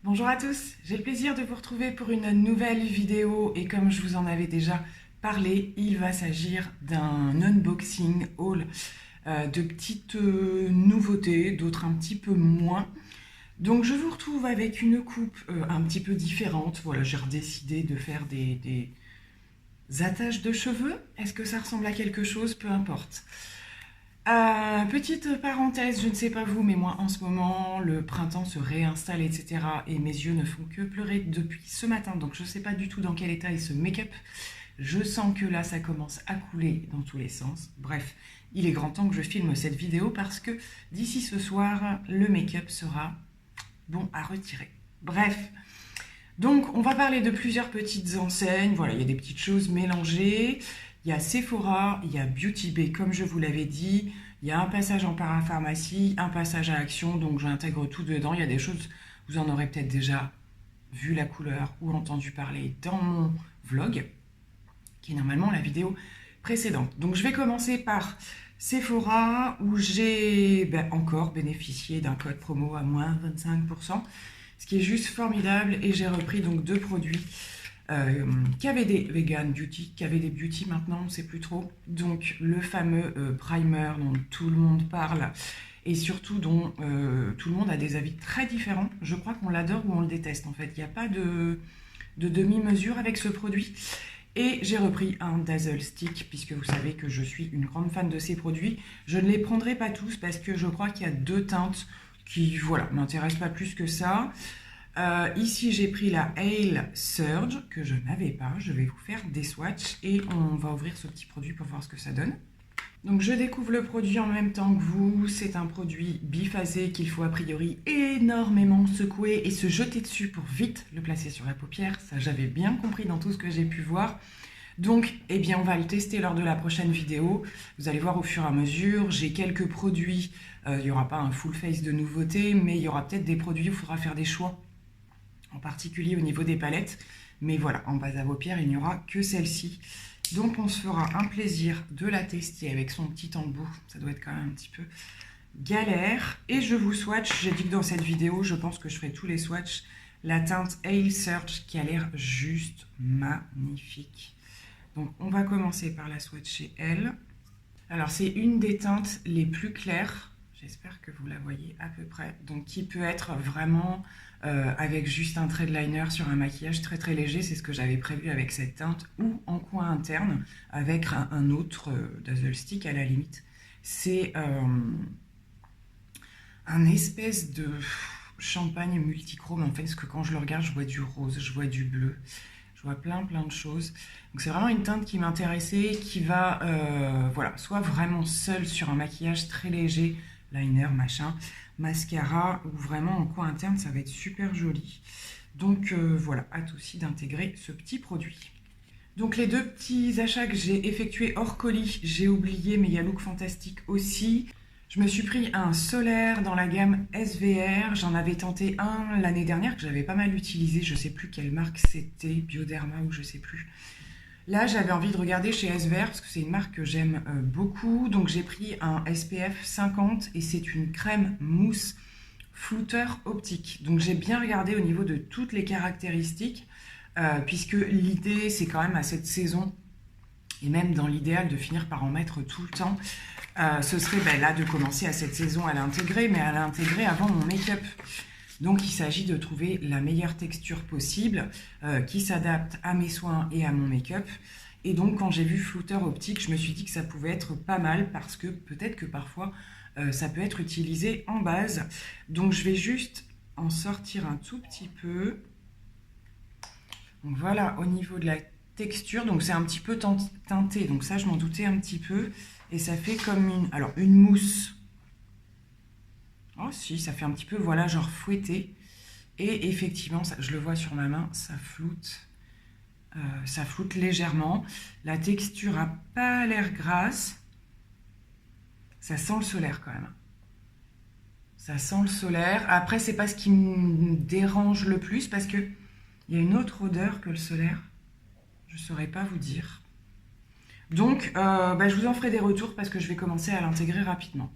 Bonjour à tous, j'ai le plaisir de vous retrouver pour une nouvelle vidéo et comme je vous en avais déjà parlé, il va s'agir d'un unboxing haul de petites nouveautés, d'autres un petit peu moins. Donc je vous retrouve avec une coupe un petit peu différente. Voilà, j'ai décidé de faire des attaches de cheveux. Est-ce que ça ressemble à quelque chose? Peu importe. Petite parenthèse, je ne sais pas vous, mais moi en ce moment, le printemps se réinstalle, etc. Et mes yeux ne font que pleurer depuis ce matin, donc je ne sais pas du tout dans quel état est ce make-up. Je sens que là, ça commence à couler dans tous les sens. Bref, il est grand temps que je filme cette vidéo parce que d'ici ce soir, le make-up sera bon à retirer. Bref, donc on va parler de plusieurs petites enseignes. Voilà, il y a des petites choses mélangées. Il y a Sephora, il y a Beauty Bay, comme je vous l'avais dit. Il y a un passage en parapharmacie, un passage à Action, donc j'intègre tout dedans. Il y a des choses, vous en aurez peut-être déjà vu la couleur ou entendu parler dans mon vlog, qui est normalement la vidéo précédente. Donc je vais commencer par Sephora, où j'ai encore bénéficié d'un code promo à moins 25%, ce qui est juste formidable. Et j'ai repris donc deux produits KVD Vegan Beauty, KVD Beauty maintenant, on ne sait plus trop. Donc le fameux primer dont tout le monde parle et surtout dont tout le monde a des avis très différents. Je crois qu'on l'adore ou on le déteste en fait. Il n'y a pas de demi-mesure avec ce produit. Et j'ai repris un Dazzle Stick, puisque vous savez que je suis une grande fan de ces produits. Je ne les prendrai pas tous parce que je crois qu'il y a deux teintes qui, voilà, m'intéressent pas plus que ça. Ici, j'ai pris la Ale Surge, que je n'avais pas. Je vais vous faire des swatchs et on va ouvrir ce petit produit pour voir ce que ça donne. Donc, je découvre le produit en même temps que vous. C'est un produit biphasé qu'il faut a priori énormément secouer et se jeter dessus pour vite le placer sur la paupière. Ça, j'avais bien compris dans tout ce que j'ai pu voir. Donc, eh bien, on va le tester lors de la prochaine vidéo. Vous allez voir au fur et à mesure. J'ai quelques produits. Il n'y aura pas un full face de nouveautés, mais il y aura peut-être des produits où il faudra faire des choix. En particulier au niveau des palettes, mais voilà, en base à paupières, il n'y aura que celle-ci. Donc on se fera un plaisir de la tester avec son petit embout, ça doit être quand même un petit peu galère. Et je vous swatch, j'ai dit que dans cette vidéo, je pense que je ferai tous les swatchs, la teinte Ale Surge qui a l'air juste magnifique. Donc on va commencer par la swatcher elle. Alors c'est une des teintes les plus claires, j'espère que vous la voyez à peu près, donc qui peut être vraiment avec juste un trait de liner sur un maquillage très très léger, c'est ce que j'avais prévu avec cette teinte, ou en coin interne avec un autre Dazzle Stick à la limite. C'est un espèce de champagne multichrome en fait, parce que quand je le regarde, je vois du rose, je vois du bleu, je vois plein de choses. Donc c'est vraiment une teinte qui m'intéressait, qui va voilà, soit vraiment seule sur un maquillage très léger, liner, machin, mascara, ou vraiment en coin interne, ça va être super joli. Donc voilà, hâte aussi d'intégrer ce petit produit. Donc les deux petits achats que j'ai effectués hors colis, j'ai oublié, mais il y a Look Fantastic aussi. Je me suis pris un solaire dans la gamme SVR, j'en avais tenté un l'année dernière que j'avais pas mal utilisé, je sais plus quelle marque c'était, Bioderma ou je sais plus. Là, j'avais envie de regarder chez SVR parce que c'est une marque que j'aime beaucoup. Donc, j'ai pris un SPF 50 et c'est une crème mousse flouteur optique. Donc, j'ai bien regardé au niveau de toutes les caractéristiques puisque l'idée, c'est quand même à cette saison et même dans l'idéal de finir par en mettre tout le temps. Ce serait là de commencer à cette saison à l'intégrer, mais à l'intégrer avant mon make-up. Donc il s'agit de trouver la meilleure texture possible qui s'adapte à mes soins et à mon make-up. Et donc quand j'ai vu flouteur optique, je me suis dit que ça pouvait être pas mal parce que peut-être que parfois ça peut être utilisé en base. Donc je vais juste en sortir un tout petit peu. Donc voilà, au niveau de la texture, donc c'est un petit peu teinté, donc ça je m'en doutais un petit peu. Et ça fait comme une mousse. Oh si, ça fait un petit peu, voilà, genre fouetté. Et effectivement, ça, je le vois sur ma main, ça floute légèrement. La texture n'a pas l'air grasse. Ça sent le solaire quand même. Ça sent le solaire. Après, c'est pas ce qui me dérange le plus parce qu'il y a une autre odeur que le solaire. Je ne saurais pas vous dire. Donc, je vous en ferai des retours parce que je vais commencer à l'intégrer rapidement.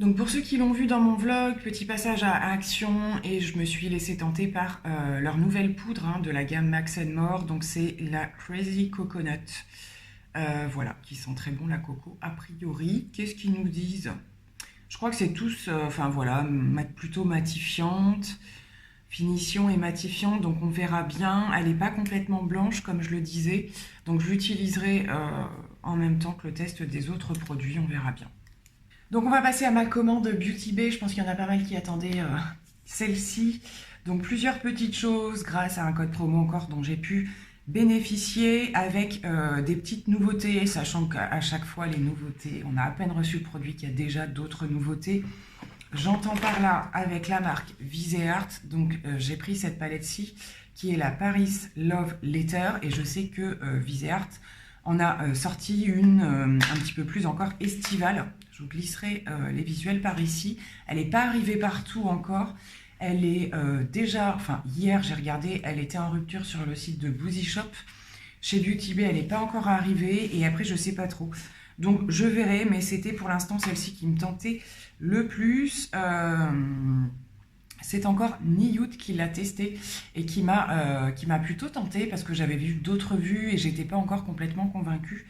Donc pour ceux qui l'ont vu dans mon vlog, petit passage à Action et je me suis laissée tenter par leur nouvelle poudre de la gamme Max & More. Donc c'est la Crazy Coconut. Voilà, qui sent très bon la coco a priori. Qu'est-ce qu'ils nous disent? Je crois que c'est tous, enfin voilà, plutôt matifiante. Finition et matifiante, donc on verra bien. Elle n'est pas complètement blanche comme je le disais. Donc je l'utiliserai en même temps que le test des autres produits, on verra bien. Donc on va passer à ma commande Beauty Bay. Je pense qu'il y en a pas mal qui attendaient celle-ci. Donc plusieurs petites choses grâce à un code promo encore dont j'ai pu bénéficier avec des petites nouveautés, sachant qu'à chaque fois les nouveautés, on a à peine reçu le produit qu'il y a déjà d'autres nouveautés. J'entends par là avec la marque Viseart. Donc j'ai pris cette palette-ci qui est la Paris Love Letter et je sais que Viseart en a sorti une un petit peu plus encore estivale. Je vous glisserai les visuels par ici. Elle n'est pas arrivée partout encore. Elle est déjà, enfin hier j'ai regardé, elle était en rupture sur le site de Boozy Shop. Chez Beauty Bay, elle n'est pas encore arrivée et après je sais pas trop. Donc je verrai, mais c'était pour l'instant celle-ci qui me tentait le plus. C'est encore Niyut qui l'a testé et qui m'a plutôt tenté parce que j'avais vu d'autres vues et j'étais pas encore complètement convaincue.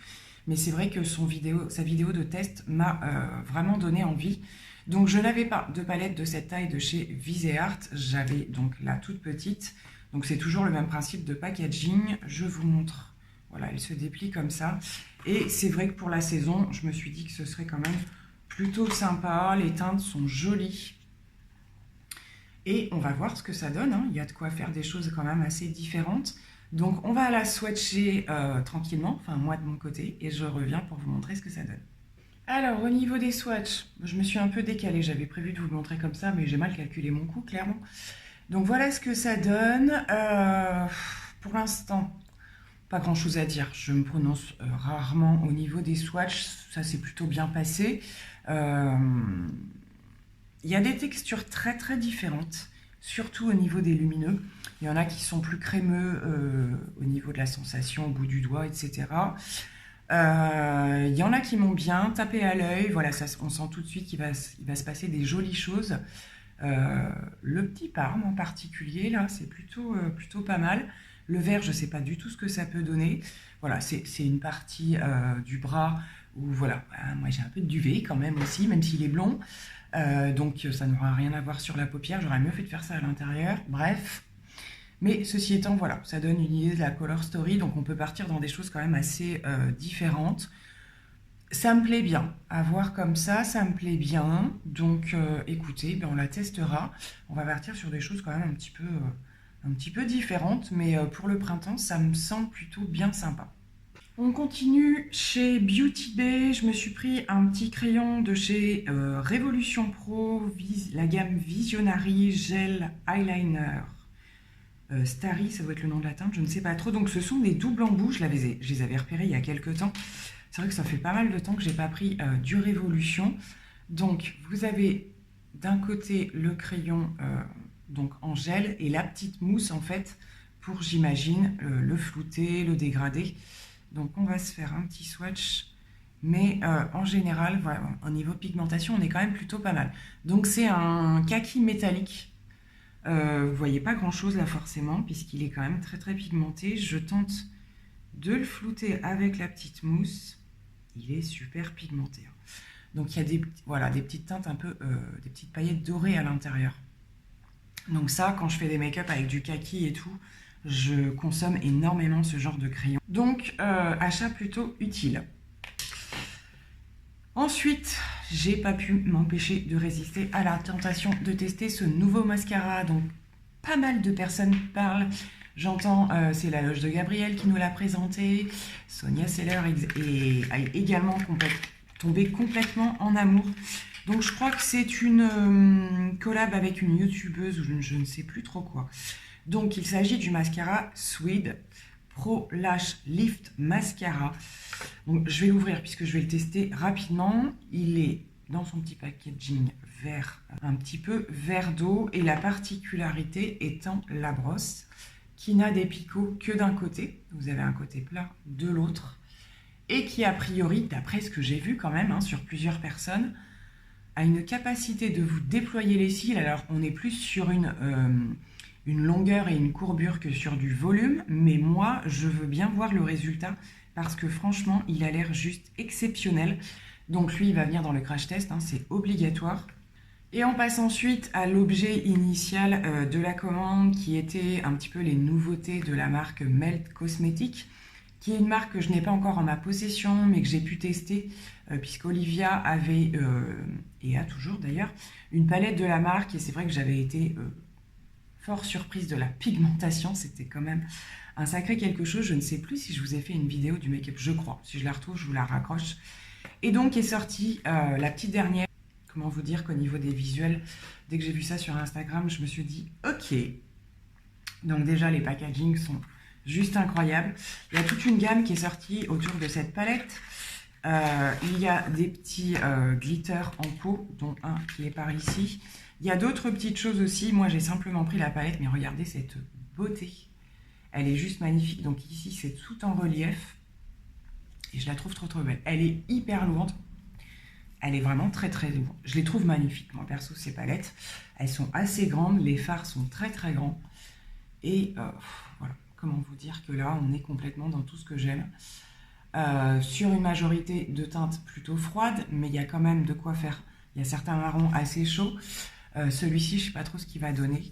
Mais c'est vrai que sa vidéo de test m'a vraiment donné envie. Donc je n'avais pas de palette de cette taille de chez Viseart. J'avais donc la toute petite. Donc c'est toujours le même principe de packaging. Je vous montre. Voilà, elle se déplie comme ça. Et c'est vrai que pour la saison, je me suis dit que ce serait quand même plutôt sympa. Les teintes sont jolies. Et on va voir ce que ça donne. Il y a de quoi faire des choses quand même assez différentes. Donc on va la swatcher tranquillement, enfin moi de mon côté, et je reviens pour vous montrer ce que ça donne. Alors au niveau des swatchs, je me suis un peu décalée, j'avais prévu de vous le montrer comme ça, mais j'ai mal calculé mon coût clairement. Donc voilà ce que ça donne. Pour l'instant, pas grand chose à dire, je me prononce rarement au niveau des swatchs, ça s'est plutôt bien passé. Il y a des textures très très différentes, surtout au niveau des lumineux. Il y en a qui sont plus crémeux au niveau de la sensation, au bout du doigt, etc. Il y en a qui m'ont bien tapé à l'œil. Voilà, ça, on sent tout de suite qu'il va se passer des jolies choses. Le petit parme en particulier, là, c'est plutôt pas mal. Le vert, je ne sais pas du tout ce que ça peut donner. Voilà, c'est une partie du bras où, voilà, moi j'ai un peu de duvet quand même aussi, même s'il est blond. Donc ça n'aura rien à voir sur la paupière, j'aurais mieux fait de faire ça à l'intérieur, bref. Mais ceci étant, voilà, ça donne une idée de la color story, donc on peut partir dans des choses quand même assez différentes. Ça me plaît bien, à voir comme ça me plaît bien, donc écoutez, on la testera. On va partir sur des choses quand même un petit peu différentes, mais pour le printemps, ça me semble plutôt bien sympa. On continue chez Beauty Bay. Je me suis pris un petit crayon de chez Révolution Pro, la gamme Visionary Gel Eyeliner. Starry, ça doit être le nom de la teinte, je ne sais pas trop. Donc ce sont des doubles embouts, je les avais repérés il y a quelques temps. C'est vrai que ça fait pas mal de temps que je n'ai pas pris du Révolution. Donc vous avez d'un côté le crayon donc en gel et la petite mousse en fait pour, j'imagine, le flouter, le dégrader. Donc on va se faire un petit swatch, mais en général, voilà, au niveau pigmentation, on est quand même plutôt pas mal. Donc c'est un kaki métallique. Vous voyez pas grand chose là forcément, puisqu'il est quand même très très pigmenté. Je tente de le flouter avec la petite mousse. Il est super pigmenté. Donc il y a des petites teintes un peu, des petites paillettes dorées à l'intérieur. Donc ça, quand je fais des make-up avec du kaki et tout, je consomme énormément ce genre de crayon. Donc, achat plutôt utile. Ensuite, j'ai pas pu m'empêcher de résister à la tentation de tester ce nouveau mascara. Donc, pas mal de personnes parlent. J'entends, c'est la Loge de Gabriel qui nous l'a présenté. Sonia Seller est également tombée complètement en amour. Donc, je crois que c'est une collab avec une youtubeuse ou je ne sais plus trop quoi. Donc, il s'agit du mascara Swede Pro Lash Lift Mascara. Donc, je vais l'ouvrir puisque je vais le tester rapidement. Il est dans son petit packaging vert, un petit peu vert d'eau. Et la particularité étant la brosse qui n'a des picots que d'un côté. Vous avez un côté plat de l'autre. et qui a priori, d'après ce que j'ai vu quand même, hein, sur plusieurs personnes, a une capacité de vous déployer les cils. Alors on est plus sur une longueur et une courbure que sur du volume, mais moi je veux bien voir le résultat parce que franchement il a l'air juste exceptionnel. Donc lui il va venir dans le crash test, hein, c'est obligatoire. Et on passe ensuite à l'objet initial de la commande qui était un petit peu les nouveautés de la marque Melt Cosmetics, qui est une marque que je n'ai pas encore en ma possession, mais que j'ai pu tester, puisqu'Olivia avait, et a toujours d'ailleurs, une palette de la marque, et c'est vrai que j'avais été fort surprise de la pigmentation, c'était quand même un sacré quelque chose. Je ne sais plus si je vous ai fait une vidéo du make-up, je crois. Si je la retrouve, je vous la raccroche. Et donc est sortie la petite dernière. Comment vous dire qu'au niveau des visuels, dès que j'ai vu ça sur Instagram, je me suis dit ok. Donc déjà les packagings sont juste incroyables. Il y a toute une gamme qui est sortie autour de cette palette. Il y a des petits glitters en peau, dont un qui est par ici. Il y a d'autres petites choses aussi. Moi j'ai simplement pris la palette, mais regardez cette beauté. Elle est juste magnifique. Donc ici c'est tout en relief. Et je la trouve trop belle. Elle est hyper lourde. Elle est vraiment très lourde. Je les trouve magnifiques, moi perso, ces palettes. Elles sont assez grandes, les fards sont très grands. Et voilà, comment vous dire que là, on est complètement dans tout ce que j'aime. Sur une majorité de teintes plutôt froides, mais il y a quand même de quoi faire. Il y a certains marrons assez chauds. Celui-ci, je ne sais pas trop ce qu'il va donner.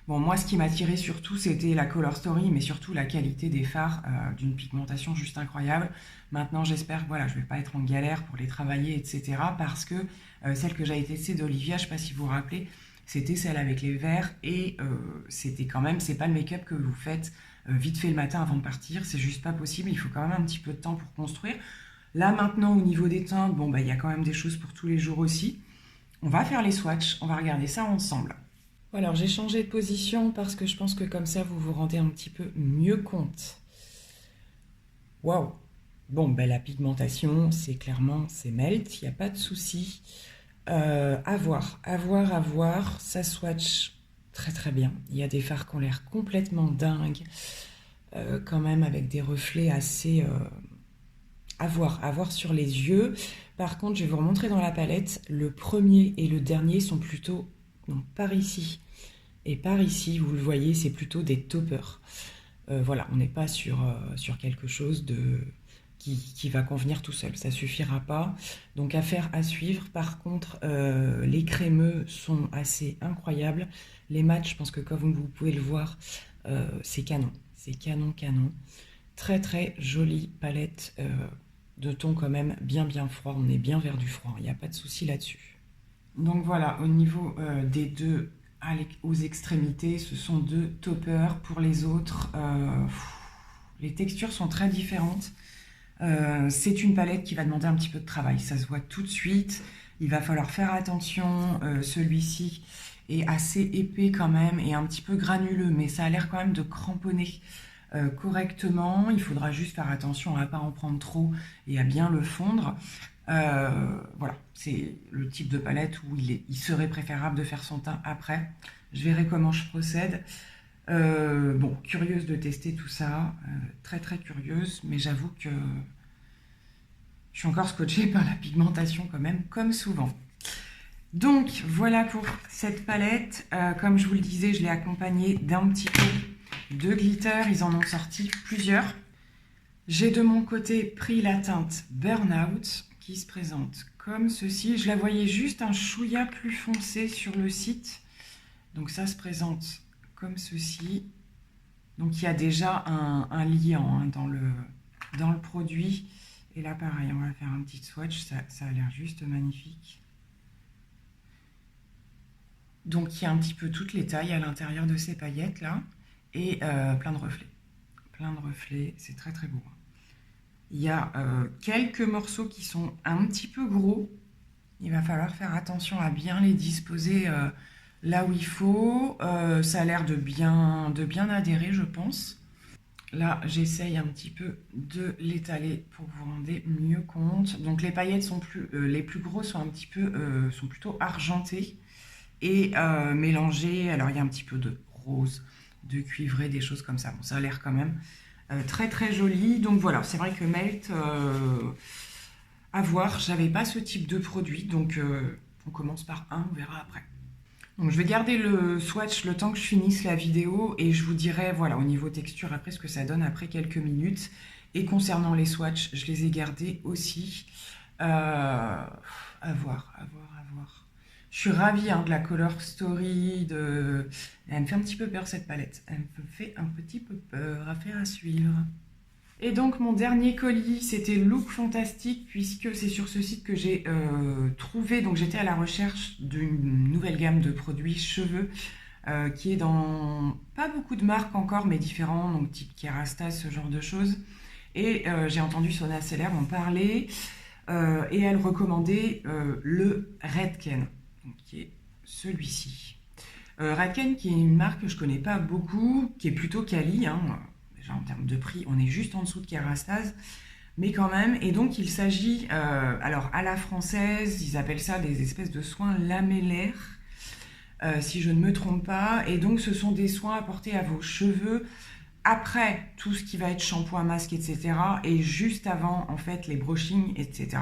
Bon, moi, ce qui m'a tiré surtout, c'était la color story, mais surtout la qualité des fards, d'une pigmentation juste incroyable. Maintenant, j'espère que voilà, je ne vais pas être en galère pour les travailler, etc. Parce que celle que j'avais testée d'Olivia, je ne sais pas si vous vous rappelez, c'était celle avec les verres et c'était quand même, c'est pas le make-up que vous faites vite fait le matin avant de partir, c'est juste pas possible, il faut quand même un petit peu de temps pour construire. Là, maintenant, au niveau des teintes, bon, bah, il y a quand même des choses pour tous les jours aussi. On va faire les swatchs, on va regarder ça ensemble. Alors j'ai changé de position parce que je pense que comme ça vous vous rendez un petit peu mieux compte. Waouh! Bon, ben la pigmentation, c'est clairement, c'est melt, il n'y a pas de souci. À voir, ça swatch très bien. Il y a des fards qui ont l'air complètement dingues, quand même avec des reflets assez... à voir sur les yeux. Par contre, je vais vous remontrer dans la palette, le premier et le dernier sont plutôt... Non, par ici et par ici, vous le voyez, c'est plutôt des toppers. Voilà, on n'est pas sur quelque chose qui va convenir tout seul, ça suffira pas. Donc affaire à suivre. Par contre, les crémeux sont assez incroyables. Les mats, je pense que comme vous pouvez le voir, c'est canon. C'est canon. Très jolie palette de ton quand même bien froid. On est bien vers du froid, il n'y a pas de souci là-dessus. Donc voilà, au niveau des deux aux extrémités, ce sont deux toppers. Pour les autres, les textures sont très différentes. C'est une palette qui va demander un petit peu de travail, ça se voit tout de suite. Il va falloir faire attention, celui-ci est assez épais quand même et un petit peu granuleux, mais ça a l'air quand même de cramponner correctement. Il faudra juste faire attention à ne pas en prendre trop et à bien le fondre. Voilà, c'est le type de palette où il serait préférable de faire son teint après. Je verrai comment je procède. Bon, curieuse de tester tout ça, très curieuse, mais j'avoue que je suis encore scotchée par la pigmentation quand même, comme souvent. Donc voilà pour cette palette. Comme je vous le disais, je l'ai accompagnée d'un petit peu de glitter. Ils en ont sorti plusieurs. J'ai de mon côté pris la teinte Burnout qui se présente comme ceci. Je la voyais juste un chouïa plus foncé sur le site. Donc ça se présente comme ceci. Donc il y a déjà un liant hein, dans le produit. Et là pareil, on va faire un petit swatch. Ça a l'air juste magnifique. Donc il y a un petit peu toutes les tailles à l'intérieur de ces paillettes là. Et plein de reflets. C'est très beau. Il y a quelques morceaux qui sont un petit peu gros. Il va falloir faire attention à bien les disposer là où il faut. Ça a l'air de bien adhérer, je pense. Là, j'essaye un petit peu de l'étaler pour que vous vous rendez mieux compte. Donc les paillettes sont les plus grosses sont un petit peu sont plutôt argentées et mélangées. Alors il y a un petit peu de rose, de cuivré, des choses comme ça. Bon, ça a l'air quand même Très très joli. Donc voilà, c'est vrai que Melt, à voir, j'avais pas ce type de produit, donc on commence par un, on verra après. Donc je vais garder le swatch le temps que je finisse la vidéo et je vous dirai voilà au niveau texture après ce que ça donne après quelques minutes. Et concernant les swatchs, je les ai gardés aussi. À voir, à voir, à voir. Je suis ravie hein, de la Color Story. Elle me fait un petit peu peur cette palette. Elle me fait un petit peu peur. Affaire à suivre. Et donc mon dernier colis, c'était Look Fantastique, puisque c'est sur ce site que j'ai trouvé, donc j'étais à la recherche d'une nouvelle gamme de produits cheveux, qui est dans pas beaucoup de marques encore, mais différents, donc type Kerastase, ce genre de choses. Et j'ai entendu Sona Seller en parler, et elle recommandait le Redken, donc qui est celui-ci. Redken, qui est une marque que je connais pas beaucoup, qui est plutôt quali, hein. Déjà en termes de prix, on est juste en dessous de Kerastase, mais quand même. Et donc il s'agit, alors à la française, ils appellent ça des espèces de soins lamellaires, si je ne me trompe pas. Et donc ce sont des soins apportés à vos cheveux après tout ce qui va être shampoing, masque, etc. Et juste avant, en fait, les brushings, etc.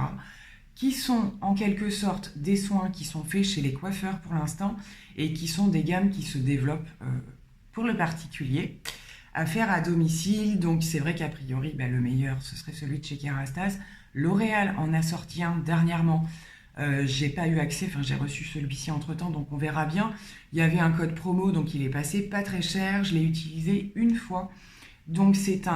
Qui sont en quelque sorte des soins qui sont faits chez les coiffeurs pour l'instant et qui sont des gammes qui se développent pour le particulier à faire à domicile. Donc c'est vrai qu'a priori le meilleur ce serait celui de chez Kerastase. L'Oréal en a sorti un dernièrement. J'ai pas eu accès, enfin j'ai reçu celui-ci entre temps, donc on verra bien. Il y avait un code promo, donc il est passé pas très cher. Je l'ai utilisé une fois. Donc c'est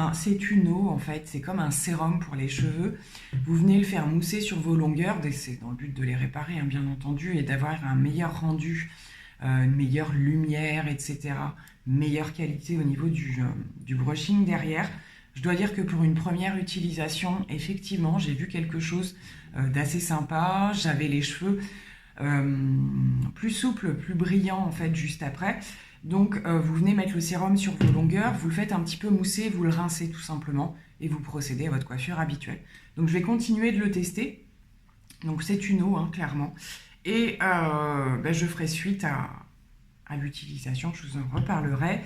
une eau en fait, c'est comme un sérum pour les cheveux. Vous venez le faire mousser sur vos longueurs, c'est dans le but de les réparer hein, bien entendu, et d'avoir un meilleur rendu, une meilleure lumière, etc. Meilleure qualité au niveau du brushing derrière. Je dois dire que pour une première utilisation, effectivement, j'ai vu quelque chose d'assez sympa. J'avais les cheveux plus souples, plus brillants en fait juste après. Donc vous venez mettre le sérum sur vos longueurs, vous le faites un petit peu mousser, vous le rincez tout simplement et vous procédez à votre coiffure habituelle. Donc je vais continuer de le tester. Donc c'est une eau, hein, clairement. Et je ferai suite à l'utilisation, je vous en reparlerai.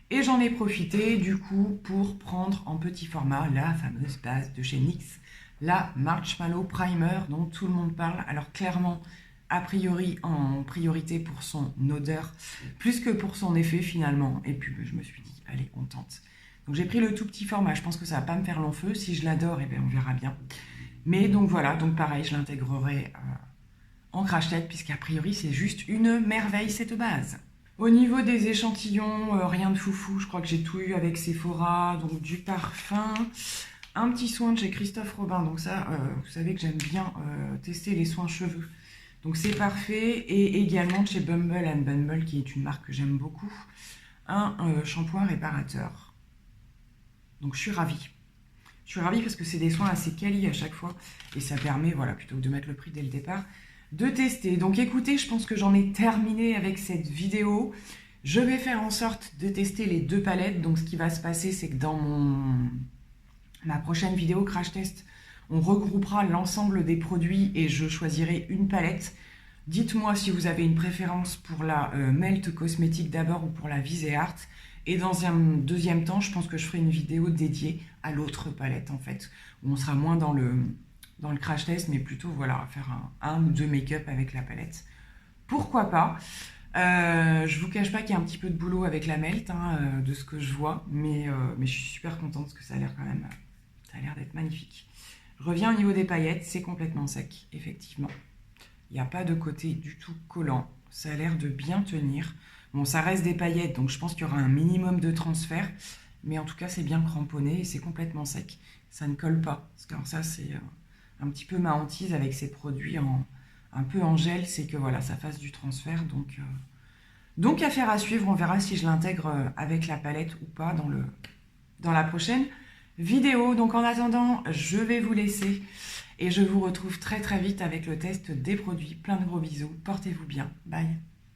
Et j'en ai profité du coup pour prendre en petit format la fameuse base de chez NYX, la Marshmallow Primer dont tout le monde parle. Alors clairement, a priori en priorité pour son odeur, plus que pour son effet finalement. Et puis je me suis dit, allez, on tente. Donc j'ai pris le tout petit format, je pense que ça va pas me faire long feu. Si je l'adore, on verra bien. Mais donc voilà, donc pareil, je l'intégrerai en crash-tête, puisqu'a priori c'est juste une merveille cette base. Au niveau des échantillons, rien de foufou, je crois que j'ai tout eu avec Sephora, donc du parfum, un petit soin de chez Christophe Robin, donc ça, vous savez que j'aime bien tester les soins cheveux, donc c'est parfait, et également de chez Bumble and Bumble, qui est une marque que j'aime beaucoup, un shampoing réparateur. Donc je suis ravie. Je suis ravie parce que c'est des soins assez quali à chaque fois, et ça permet, voilà, plutôt que de mettre le prix dès le départ, de tester. Donc écoutez, je pense que j'en ai terminé avec cette vidéo. Je vais faire en sorte de tester les deux palettes. Donc ce qui va se passer, c'est que dans ma prochaine vidéo crash test, on regroupera l'ensemble des produits et je choisirai une palette. Dites-moi si vous avez une préférence pour la Melt Cosmétique d'abord ou pour la Visé Art. Et dans un deuxième temps, je pense que je ferai une vidéo dédiée à l'autre palette en fait, où on sera moins dans le crash test, mais plutôt voilà, faire un ou deux make-up avec la palette. Pourquoi pas. Je vous cache pas qu'il y a un petit peu de boulot avec la Melt, hein, de ce que je vois, mais je suis super contente parce que ça a l'air quand même, ça a l'air d'être magnifique. Je reviens au niveau des paillettes, c'est complètement sec, effectivement. Il n'y a pas de côté du tout collant, ça a l'air de bien tenir. Bon, ça reste des paillettes, donc je pense qu'il y aura un minimum de transfert, mais en tout cas, c'est bien cramponné et c'est complètement sec. Ça ne colle pas, parce que alors ça, c'est un petit peu ma hantise avec ces produits un peu en gel, c'est que voilà, ça fasse du transfert. Donc affaire à suivre, on verra si je l'intègre avec la palette ou pas dans la prochaine vidéo. Donc en attendant, je vais vous laisser et je vous retrouve très très vite avec le test des produits. Plein de gros bisous, portez-vous bien, bye.